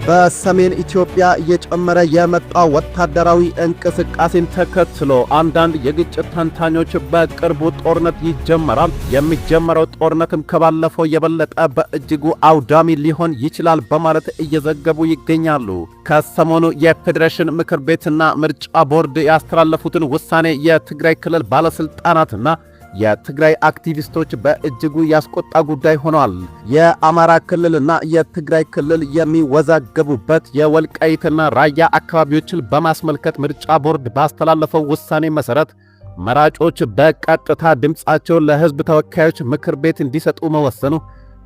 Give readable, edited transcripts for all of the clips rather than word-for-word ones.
በሰሜን ኢትዮጵያ እየጨመረ የመጣው ወታደራዊ እንቅስቃሴን ተከትሎ አንዳንድ የግጭት ተንታኞች በቅርቡ ጦርነት ይጀመራል፣ የሚጀመረው ጦርነትም ከባለፈው የበለጠ በእጅጉ አውዳሚ ሊሆን ይችላል በማለት እየዘገቡ ይገኛሉ። ከሰሞኑ የፌዴሬሽን ምክር ቤትና ምርጫ ቦርድ ያስተላለፉትን ውሳኔ የትግራይ ክልል ባለስልጣናትና የትግራይ አክቲቪስቶች በእጅጉ ያስቆጣ ጉዳይ ሆኗል። የአማራ ክልልና የትግራይ ክልል የሚወዛገቡበት የወልቃይትና ራያ አካባቢዎችን በማስመልከት ምርጫ ቦርድ ባስተላለፈው ውሳኔ መሰረት መራጮች በቀጥታ ድምጻቸውን ለሕዝብ ተወካዮች ምክር ቤት እንዲሰጡ መወሰኑ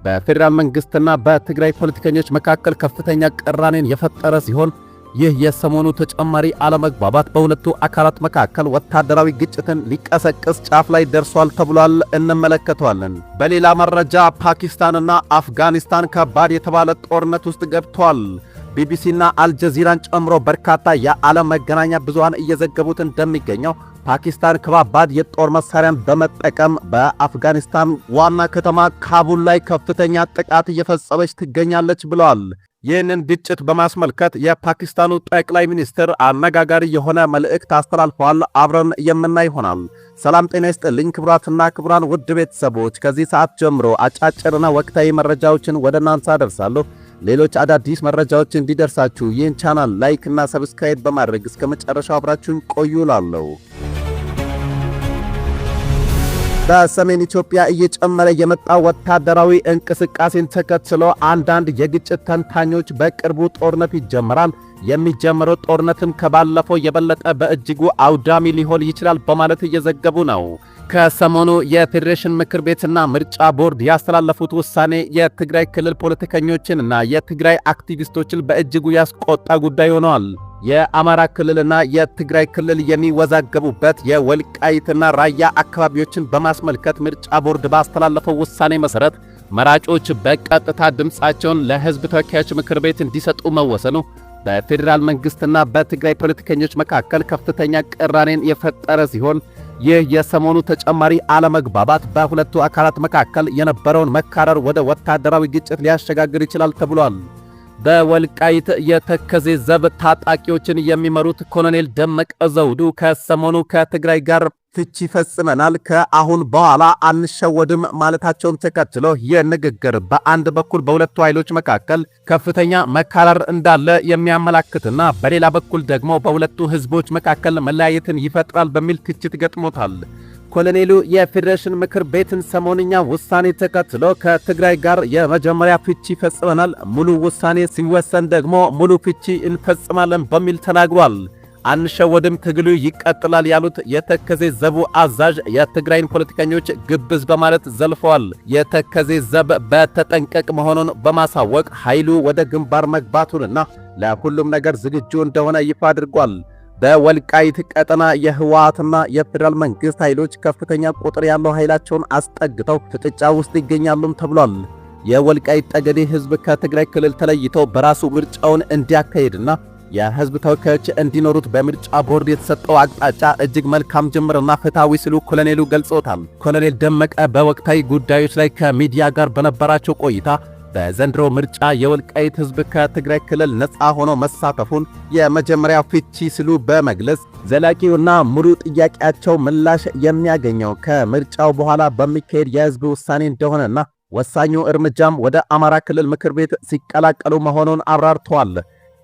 በፌዴራል መንግስትና በትግራይ ፖለቲከኞች መካከል ከፍተኛ ቅራኔን የፈጠረ ሲሆን ይህ የሰሞኑ ተጨማሪ አለመግባባት በሁለቱ አካላት መካከል ወታደራዊ ግጭትን ሊቀሰቅስ ጫፍ ላይ ደርሷል ተብሏል። እንመለከተዋለን። በሌላ መረጃ ፓኪስታንና አፍጋኒስታን ከባድ የተባለ ጦርነት ውስጥ ገብተዋል። ቢቢሲና አልጀዚራን ጨምሮ በርካታ የዓለም መገናኛ ብዙሃን እየዘገቡት እንደሚገኘው ፓኪስታን ከባድ የጦር መሳሪያን በመጠቀም በአፍጋኒስታን ዋና ከተማ ካቡል ላይ ከፍተኛ ጥቃት እየፈጸመች ትገኛለች ብለዋል። ይህንን ግጭት በማስመልከት የፓኪስታኑ ጠቅላይ ሚኒስትር አነጋጋሪ የሆነ መልእክት አስተላልፈዋል። አብረን የምናይ ይሆናል። ሰላም ጤና ይስጥልኝ ክቡራትና ክቡራን ውድ ቤተሰቦች፣ ከዚህ ሰዓት ጀምሮ አጫጭርና ወቅታዊ መረጃዎችን ወደ እናንተ አደርሳለሁ። ሌሎች አዳዲስ መረጃዎች እንዲደርሳችሁ ይህን ቻናል ላይክ እና ሰብስክራይብ በማድረግ እስከ መጨረሻው አብራችሁን ቆዩ እላለሁ። በሰሜን ኢትዮጵያ እየጨመረ የመጣው ወታደራዊ እንቅስቃሴን ተከትሎ አንዳንድ የግጭት ተንታኞች በቅርቡ ጦርነት ይጀመራል፣ የሚጀምረው ጦርነትም ከባለፈው የበለጠ በእጅጉ አውዳሚ ሊሆን ይችላል በማለት እየዘገቡ ነው። ከሰሞኑ የፌዴሬሽን ምክር ቤትና ምርጫ ቦርድ ያስተላለፉት ውሳኔ የትግራይ ክልል ፖለቲከኞችንና የትግራይ አክቲቪስቶችን በእጅጉ ያስቆጣ ጉዳይ ሆኗል። የአማራ ክልልና የትግራይ ክልል የሚወዛገቡበት የወልቃይትና ራያ አካባቢዎችን በማስመልከት ምርጫ ቦርድ ባስተላለፈው ውሳኔ መሰረት መራጮች በቀጥታ ድምጻቸውን ለሕዝብ ተወካዮች ምክር ቤት እንዲሰጡ መወሰኑ በፌዴራል መንግስትና በትግራይ ፖለቲከኞች መካከል ከፍተኛ ቅራኔን የፈጠረ ሲሆን ይህ የሰሞኑ ተጨማሪ አለመግባባት በሁለቱ አካላት መካከል የነበረውን መካረር ወደ ወታደራዊ ግጭት ሊያሸጋግር ይችላል ተብሏል። በወልቃይት የተከዜ ዘብ ታጣቂዎችን የሚመሩት ኮሎኔል ደመቀ ዘውዱ ከሰሞኑ ከትግራይ ጋር ፍቺ ፈጽመናል፣ ከአሁን በኋላ አንሸወድም ማለታቸውን ተከትሎ ይህ ንግግር በአንድ በኩል በሁለቱ ኃይሎች መካከል ከፍተኛ መካረር እንዳለ የሚያመላክትና በሌላ በኩል ደግሞ በሁለቱ ህዝቦች መካከል መለያየትን ይፈጥራል በሚል ትችት ገጥሞታል። ኮሎኔሉ የፌዴሬሽን ምክር ቤትን ሰሞንኛ ውሳኔ ተከትሎ ከትግራይ ጋር የመጀመሪያ ፍቺ ፈጽመናል፣ ሙሉ ውሳኔ ሲወሰን ደግሞ ሙሉ ፍቺ እንፈጽማለን በሚል ተናግሯል። አንሸወድም፣ ትግሉ ይቀጥላል ያሉት የተከዜ ዘቡ አዛዥ የትግራይን ፖለቲከኞች ግብዝ በማለት ዘልፈዋል። የተከዜ ዘብ በተጠንቀቅ መሆኑን በማሳወቅ ኃይሉ ወደ ግንባር መግባቱንና ለሁሉም ነገር ዝግጁ እንደሆነ ይፋ አድርጓል። በወልቃይት ቀጠና የህወሓትና የፌዴራል መንግስት ኃይሎች ከፍተኛ ቁጥር ያለው ኃይላቸውን አስጠግተው ፍጥጫ ውስጥ ይገኛሉም ተብሏል። የወልቃይት ጠገዴ ህዝብ ከትግራይ ክልል ተለይቶ በራሱ ምርጫውን እንዲያካሄድና የህዝብ ተወካዮች እንዲኖሩት በምርጫ ቦርድ የተሰጠው አቅጣጫ እጅግ መልካም ጅምርና ፍትሃዊ ሲሉ ኮሎኔሉ ገልጾታል። ኮሎኔል ደመቀ በወቅታዊ ጉዳዮች ላይ ከሚዲያ ጋር በነበራቸው ቆይታ በዘንድሮ ምርጫ የወልቃይት ህዝብ ከትግራይ ክልል ነፃ ሆኖ መሳተፉን የመጀመሪያው ፍቺ ሲሉ በመግለጽ ዘላቂውና ሙሉ ጥያቄያቸው ምላሽ የሚያገኘው ከምርጫው በኋላ በሚካሄድ የህዝብ ውሳኔ እንደሆነና ወሳኙ እርምጃም ወደ አማራ ክልል ምክር ቤት ሲቀላቀሉ መሆኑን አብራርተዋል።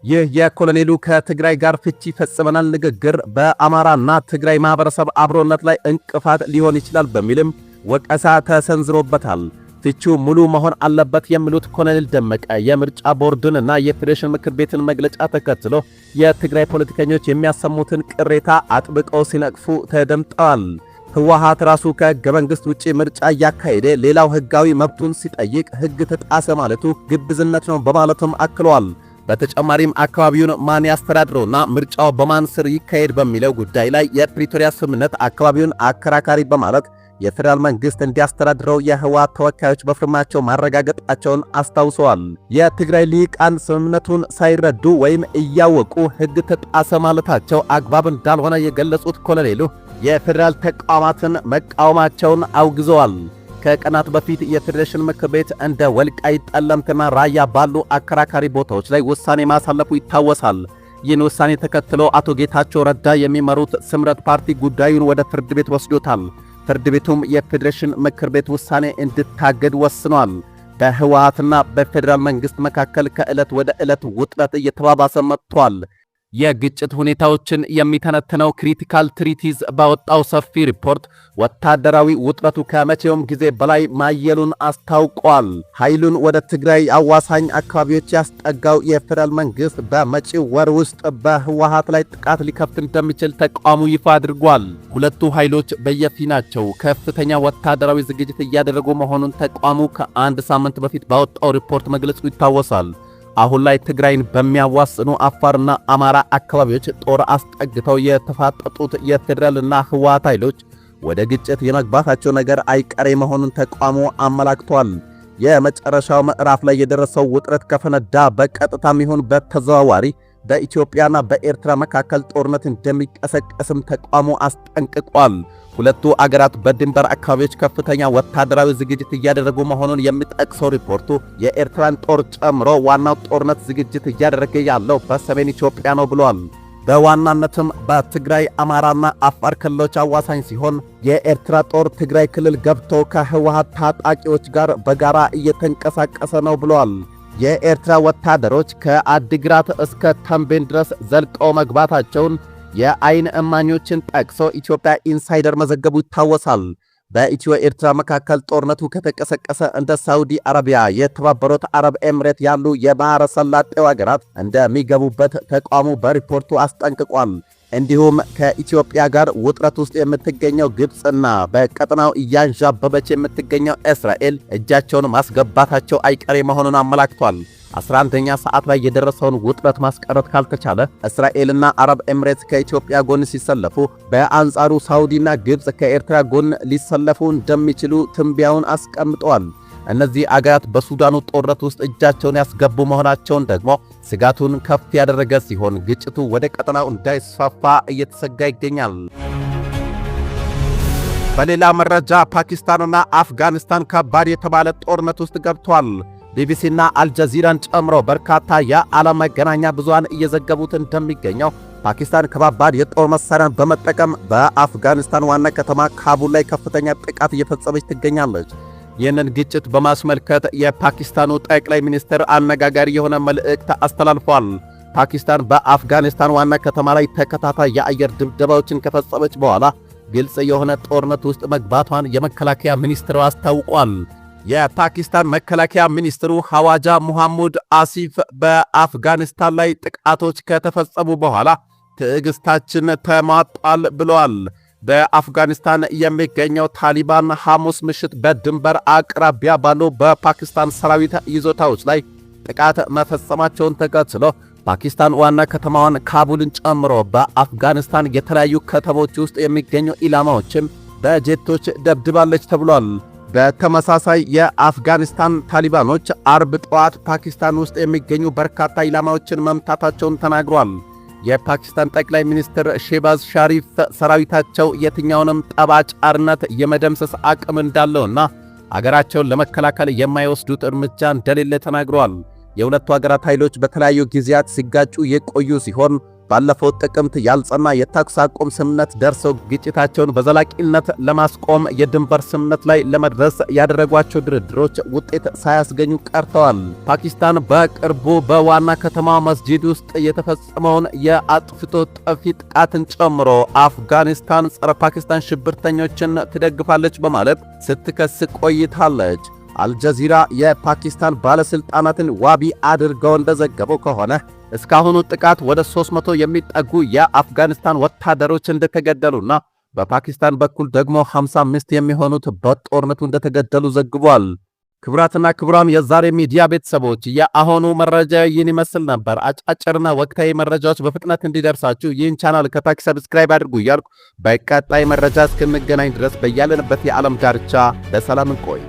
ይህ የኮሎኔሉ ከትግራይ ጋር ፍቺ ፈጽመናል ንግግር በአማራና ትግራይ ማህበረሰብ አብሮነት ላይ እንቅፋት ሊሆን ይችላል በሚልም ወቀሳ ተሰንዝሮበታል። ፍቺው ሙሉ መሆን አለበት የሚሉት ኮሎኔል ደመቀ የምርጫ ቦርድንና የፌዴሬሽን ምክር ቤትን መግለጫ ተከትሎ የትግራይ ፖለቲከኞች የሚያሰሙትን ቅሬታ አጥብቀው ሲነቅፉ ተደምጠዋል። ህወሓት ራሱ ከሕገ መንግሥት ውጪ ምርጫ እያካሄደ ሌላው ሕጋዊ መብቱን ሲጠይቅ ሕግ ተጣሰ ማለቱ ግብዝነት ነው በማለትም አክለዋል። በተጨማሪም አካባቢውን ማን ያስተዳድረውና ምርጫው በማን ስር ይካሄድ በሚለው ጉዳይ ላይ የፕሪቶሪያ ስምምነት አካባቢውን አከራካሪ በማለት የፌዴራል መንግስት እንዲያስተዳድረው የህወሓት ተወካዮች በፍርማቸው ማረጋገጣቸውን አስታውሰዋል። የትግራይ ሊቃን ስምምነቱን ሳይረዱ ወይም እያወቁ ሕግ ተጣሰ ማለታቸው አግባብ እንዳልሆነ የገለጹት ኮሎኔሉ የፌዴራል ተቋማትን መቃወማቸውን አውግዘዋል። ከቀናት በፊት የፌዴሬሽን ምክር ቤት እንደ ወልቃይት ጠለምትና ራያ ባሉ አከራካሪ ቦታዎች ላይ ውሳኔ ማሳለፉ ይታወሳል። ይህን ውሳኔ ተከትሎ አቶ ጌታቸው ረዳ የሚመሩት ስምረት ፓርቲ ጉዳዩን ወደ ፍርድ ቤት ወስዶታል። ፍርድ ቤቱም የፌዴሬሽን ምክር ቤት ውሳኔ እንድታገድ ወስኗል። በህወሓትና በፌዴራል መንግሥት መካከል ከዕለት ወደ ዕለት ውጥረት እየተባባሰ መጥቷል። የግጭት ሁኔታዎችን የሚተነትነው ክሪቲካል ትሪቲዝ ባወጣው ሰፊ ሪፖርት ወታደራዊ ውጥረቱ ከመቼውም ጊዜ በላይ ማየሉን አስታውቋል። ኃይሉን ወደ ትግራይ አዋሳኝ አካባቢዎች ያስጠጋው የፌዴራል መንግሥት በመጪው ወር ውስጥ በህወሓት ላይ ጥቃት ሊከፍት እንደሚችል ተቋሙ ይፋ አድርጓል። ሁለቱ ኃይሎች በየፊናቸው ከፍተኛ ወታደራዊ ዝግጅት እያደረጉ መሆኑን ተቋሙ ከአንድ ሳምንት በፊት ባወጣው ሪፖርት መግለጹ ይታወሳል። አሁን ላይ ትግራይን በሚያዋስኑ አፋርና አማራ አካባቢዎች ጦር አስጠግተው የተፋጠጡት የፌዴራልና ህወሓት ኃይሎች ወደ ግጭት የመግባታቸው ነገር አይቀሬ መሆኑን ተቋሙ አመላክቷል። የመጨረሻው ምዕራፍ ላይ የደረሰው ውጥረት ከፈነዳ በቀጥታም ይሁን በተዘዋዋሪ በኢትዮጵያና በኤርትራ መካከል ጦርነት እንደሚቀሰቀስም ተቋሙ አስጠንቅቋል። ሁለቱ አገራት በድንበር አካባቢዎች ከፍተኛ ወታደራዊ ዝግጅት እያደረጉ መሆኑን የሚጠቅሰው ሪፖርቱ የኤርትራን ጦር ጨምሮ ዋናው ጦርነት ዝግጅት እያደረገ ያለው በሰሜን ኢትዮጵያ ነው ብሏል። በዋናነትም በትግራይ አማራና አፋር ክልሎች አዋሳኝ ሲሆን የኤርትራ ጦር ትግራይ ክልል ገብቶ ከህወሓት ታጣቂዎች ጋር በጋራ እየተንቀሳቀሰ ነው ብሏል። የኤርትራ ወታደሮች ከአዲግራት እስከ ተንቤን ድረስ ዘልቀው መግባታቸውን የአይን እማኞችን ጠቅሶ ኢትዮጵያ ኢንሳይደር መዘገቡ ይታወሳል። በኢትዮ ኤርትራ መካከል ጦርነቱ ከተቀሰቀሰ እንደ ሳውዲ አረቢያ፣ የተባበሩት አረብ ኤምሬት ያሉ የባሕረ ሰላጤው አገራት እንደሚገቡበት ተቋሙ በሪፖርቱ አስጠንቅቋል። እንዲሁም ከኢትዮጵያ ጋር ውጥረት ውስጥ የምትገኘው ግብፅና በቀጠናው እያንዣበበች የምትገኘው እስራኤል እጃቸውን ማስገባታቸው አይቀሬ መሆኑን አመላክቷል። 11ኛ ሰዓት ላይ የደረሰውን ውጥረት ማስቀረት ካልተቻለ እስራኤልና አረብ ኤምሬትስ ከኢትዮጵያ ጎን ሲሰለፉ፣ በአንጻሩ ሳውዲና ግብፅ ከኤርትራ ጎን ሊሰለፉ እንደሚችሉ ትንበያውን አስቀምጠዋል። እነዚህ አገራት በሱዳኑ ጦርነት ውስጥ እጃቸውን ያስገቡ መሆናቸውን ደግሞ ስጋቱን ከፍ ያደረገ ሲሆን ግጭቱ ወደ ቀጠናው እንዳይስፋፋ እየተሰጋ ይገኛል። በሌላ መረጃ ፓኪስታንና አፍጋኒስታን ከባድ የተባለ ጦርነት ውስጥ ገብቷል። ቢቢሲና አልጀዚራን ጨምሮ በርካታ የዓለም መገናኛ ብዙሃን እየዘገቡት እንደሚገኘው ፓኪስታን ከባባድ የጦር መሳሪያን በመጠቀም በአፍጋኒስታን ዋና ከተማ ካቡል ላይ ከፍተኛ ጥቃት እየፈጸመች ትገኛለች። ይህንን ግጭት በማስመልከት የፓኪስታኑ ጠቅላይ ሚኒስትር አነጋጋሪ የሆነ መልእክት አስተላልፏል። ፓኪስታን በአፍጋኒስታን ዋና ከተማ ላይ ተከታታይ የአየር ድብደባዎችን ከፈጸመች በኋላ ግልጽ የሆነ ጦርነት ውስጥ መግባቷን የመከላከያ ሚኒስትሩ አስታውቋል። የፓኪስታን መከላከያ ሚኒስትሩ ሐዋጃ ሙሐሙድ አሲፍ በአፍጋኒስታን ላይ ጥቃቶች ከተፈጸሙ በኋላ ትዕግስታችን ተሟጧል ብለዋል። በአፍጋኒስታን የሚገኘው ታሊባን ሐሙስ ምሽት በድንበር አቅራቢያ ባሉ በፓኪስታን ሰራዊት ይዞታዎች ላይ ጥቃት መፈጸማቸውን ተከትሎ ፓኪስታን ዋና ከተማዋን ካቡልን ጨምሮ በአፍጋኒስታን የተለያዩ ከተሞች ውስጥ የሚገኙ ኢላማዎችም በጄቶች ደብድባለች ተብሏል። በተመሳሳይ የአፍጋኒስታን ታሊባኖች አርብ ጠዋት ፓኪስታን ውስጥ የሚገኙ በርካታ ኢላማዎችን መምታታቸውን ተናግሯል። የፓኪስታን ጠቅላይ ሚኒስትር ሼባዝ ሻሪፍ ሰራዊታቸው የትኛውንም ጠባጫሪነት የመደምሰስ አቅም እንዳለውና አገራቸውን ለመከላከል የማይወስዱት እርምጃ እንደሌለ ተናግረዋል። የሁለቱ አገራት ኃይሎች በተለያዩ ጊዜያት ሲጋጩ የቆዩ ሲሆን ባለፈው ጥቅምት ያልጸና የተኩስ አቁም ስምምነት ደርሰው ግጭታቸውን በዘላቂነት ለማስቆም የድንበር ስምምነት ላይ ለመድረስ ያደረጓቸው ድርድሮች ውጤት ሳያስገኙ ቀርተዋል። ፓኪስታን በቅርቡ በዋና ከተማ መስጂድ ውስጥ የተፈጸመውን የአጥፍቶ ጠፊ ጥቃትን ጨምሮ አፍጋኒስታን ጸረ ፓኪስታን ሽብርተኞችን ትደግፋለች በማለት ስትከስ ቆይታለች። አልጀዚራ የፓኪስታን ባለስልጣናትን ዋቢ አድርገው እንደዘገበው ከሆነ እስካሁኑ ጥቃት ወደ 300 የሚጠጉ የአፍጋኒስታን ወታደሮች እንደተገደሉና በፓኪስታን በኩል ደግሞ 55 የሚሆኑት በጦርነቱ እንደተገደሉ ዘግቧል። ክቡራትና ክቡራን የዛሬ ሚዲያ ቤተሰቦች የአሁኑ መረጃ ይህን ይመስል ነበር። አጫጭርና ወቅታዊ መረጃዎች በፍጥነት እንዲደርሳችሁ ይህን ቻናል ከታች ሰብስክራይብ አድርጉ እያልኩ በቀጣይ መረጃ እስክንገናኝ ድረስ በያለንበት የዓለም ዳርቻ በሰላም እንቆይ።